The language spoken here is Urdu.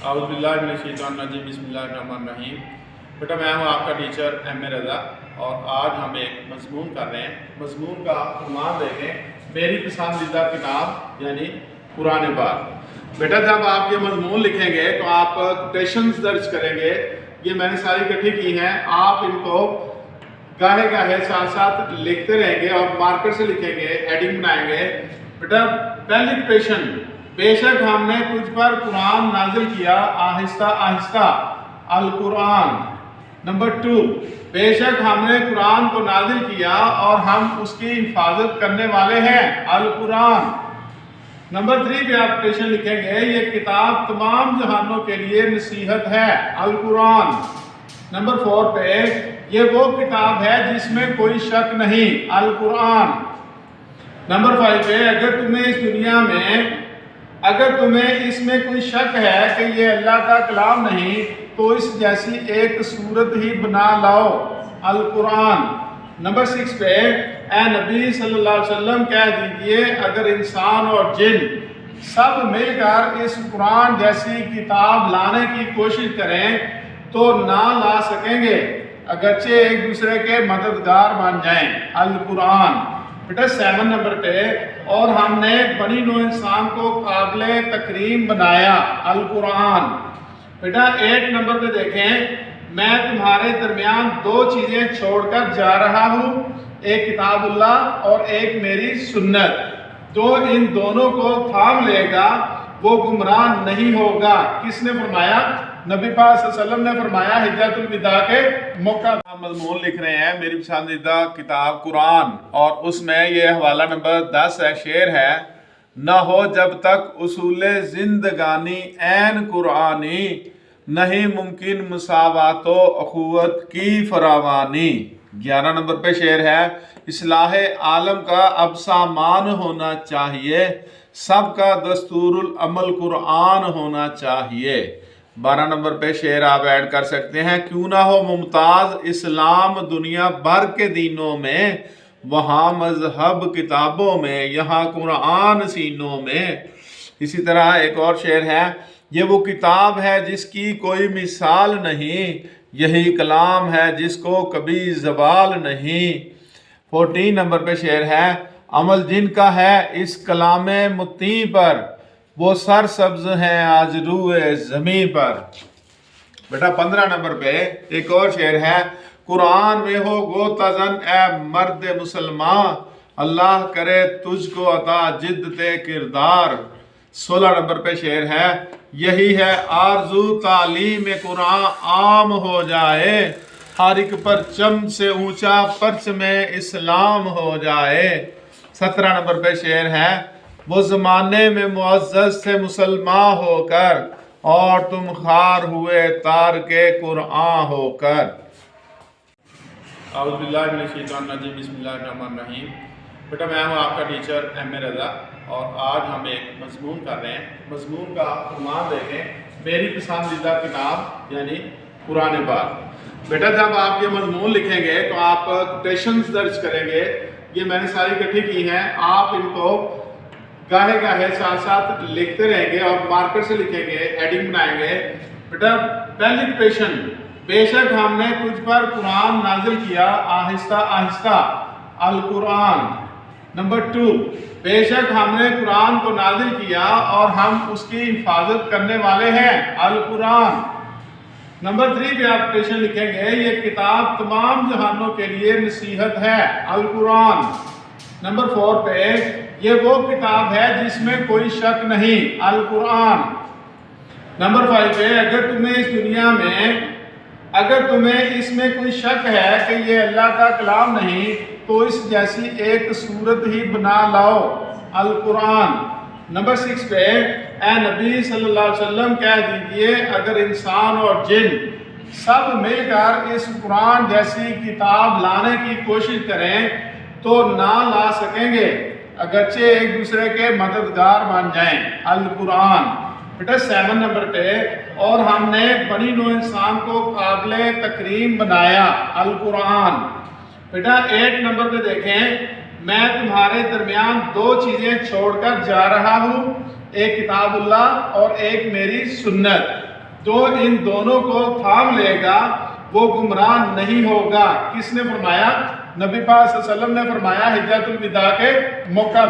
اعوذ باللہ من الشیطان الرجیم بسم اللہ الرحمن الرحیم۔ بیٹا میں ہوں آپ کا ٹیچر ایم اے رضا، اور آج ہم ایک مضمون کر رہے ہیں۔ مضمون کا عنوان دیکھیں، میری پسندیدہ کتاب یعنی قرآن پاک۔ بیٹا جب آپ یہ مضمون لکھیں گے تو آپ کوٹیشنز درج کریں گے، یہ میں نے ساری اکٹھی کی ہیں، آپ ان کو گاہے گاہے ساتھ ساتھ لکھتے رہیں گے اور مارکر سے لکھیں گے، ایڈنگ بنائیں گے۔ بیٹا پہلی کوٹیشن، بے شک ہم نے تجھ پر قرآن نازل کیا آہستہ آہستہ، القرآن۔ نمبر 2، بے شک ہم نے قرآن کو نازل کیا اور ہم اس کی حفاظت کرنے والے ہیں، القرآن۔ نمبر 3 پہ آپ کوٹیشن لکھیں گے، یہ کتاب تمام جہانوں کے لیے نصیحت ہے، القرآن۔ نمبر 4 پہ، یہ وہ کتاب ہے جس میں کوئی شک نہیں، القرآن۔ نمبر 5 پہ، اگر تمہیں اس میں کوئی شک ہے کہ یہ اللہ کا کلام نہیں تو اس جیسی ایک صورت ہی بنا لاؤ، القرآن۔ نمبر 6 پہ، اے نبی صلی اللہ علیہ وسلم کہہ دیجئے، اگر انسان اور جن سب مل کر اس قرآن جیسی کتاب لانے کی کوشش کریں تو نہ لا سکیں گے، اگرچہ ایک دوسرے کے مددگار بن جائیں، القرآن۔ بیٹا 7 نمبر پہ، اور ہم نے بنی نوع انسان کو قابل تکریم بنایا، القرآن۔ بیٹا 8 نمبر پہ دیکھیں، میں تمہارے درمیان 2 چیزیں چھوڑ کر جا رہا ہوں، ایک کتاب اللہ اور ایک میری سنت، جو ان دونوں کو تھام لے گا وہ گمراہ نہیں ہوگا۔ کس نے فرمایا؟ نبی پاک صلی اللہ علیہ وسلم نے فرمایا حجۃ الوداع کے موقع۔ مضمون لکھ رہے ہیں میری پسندیدہ کتاب قرآن، اور اس میں یہ حوالہ نمبر 10 ہے، شعر ہے، نہ ہو جب تک اصول زندگانی عین قرآنی، نہیں ممکن مساوات و اخوت کی فراوانی۔ 11 نمبر پہ شعر ہے، اصلاح عالم کا اب سامان ہونا چاہیے، سب کا دستور العمل قرآن ہونا چاہیے۔ 12 نمبر پہ شعر آپ ایڈ کر سکتے ہیں، کیوں نہ ہو ممتاز اسلام دنیا بھر کے دینوں میں، وہاں مذہب کتابوں میں، یہاں قرآن سینوں میں۔ اسی طرح ایک اور شعر ہے، یہ وہ کتاب ہے جس کی کوئی مثال نہیں، یہی کلام ہے جس کو کبھی زوال نہیں۔ 14 نمبر پہ شعر ہے، عمل جن کا ہے اس کلام متیں پر، وہ سر سبز ہیں آج روئے زمین پر۔ بیٹا 15 نمبر پہ ایک اور شعر ہے، قرآن میں ہو گو تزن اے مرد مسلمان، اللہ کرے تجھ کو عطا جدت کردار۔ 16 نمبر پہ شعر ہے، یہی ہے آرزو تعلیم قرآن عام ہو جائے، ہر ایک پرچم سے اونچا پرچم اسلام ہو جائے۔ 17 نمبر پہ شعر ہے، وہ زمانے میں معزز سے مسلمان ہو کر، اور تم خار ہوئے تارک قرآن ہو کر۔ اعوذ باللہ من الشیطان الرجیم بسم اللہ الرحمن الرحیم۔ بیٹا میں ہوں آپ کا ٹیچر ایم اے رضا، اور آج ہم ایک مضمون کر رہے ہیں۔ مضمون کا عنوان دیکھیں، میری پسندیدہ کتاب یعنی قرآن پاک۔ بیٹا جب آپ یہ مضمون لکھیں گے تو آپ کوٹیشنز درج کریں گے، یہ میں نے ساری اکٹھی کی ہیں، آپ ان کو گاہے گاہے ساتھ ساتھ لکھتے رہیں گے اور مارکر سے لکھیں گے، ایڈنگ بنائیں گے۔ بیٹا پہلی کوٹیشن، بے شک ہم نے تجھ پر قرآن نازل کیا آہستہ آہستہ، القرآن۔ نمبر 2، بے شک ہم نے قرآن کو نازل کیا اور ہم اس کی حفاظت کرنے والے ہیں، القرآن۔ نمبر 3 پہ آپ کوٹیشن لکھیں گے، یہ کتاب تمام جہانوں کے لیے نصیحت ہے، القرآن۔ نمبر 4 پہ، یہ وہ کتاب ہے جس میں کوئی شک نہیں، القرآن۔ نمبر 5 پہ، اگر تمہیں اس میں کوئی شک ہے کہ یہ اللہ کا کلام نہیں تو اس جیسی ایک صورت ہی بنا لاؤ، القرآن۔ نمبر 6 پہ، اے نبی صلی اللہ علیہ وسلم کہہ دیجئے، اگر انسان اور جن سب مل کر اس قرآن جیسی کتاب لانے کی کوشش کریں تو نہ لا سکیں گے، اگرچہ ایک دوسرے کے مددگار بن جائیں، القرآن۔ بیٹا 7 نمبر پہ، اور ہم نے بنی نوع انسان کو قابل تکریم بنایا، القرآن۔ بیٹا 8 نمبر پہ دیکھیں، میں تمہارے درمیان 2 چیزیں چھوڑ کر جا رہا ہوں، ایک کتاب اللہ اور ایک میری سنت، جو ان دونوں کو تھام لے گا وہ گمراہ نہیں ہوگا۔ کس نے فرمایا؟ نبی پاک صلی اللہ علیہ وسلم نے فرمایا حجۃ الوداع کے موقع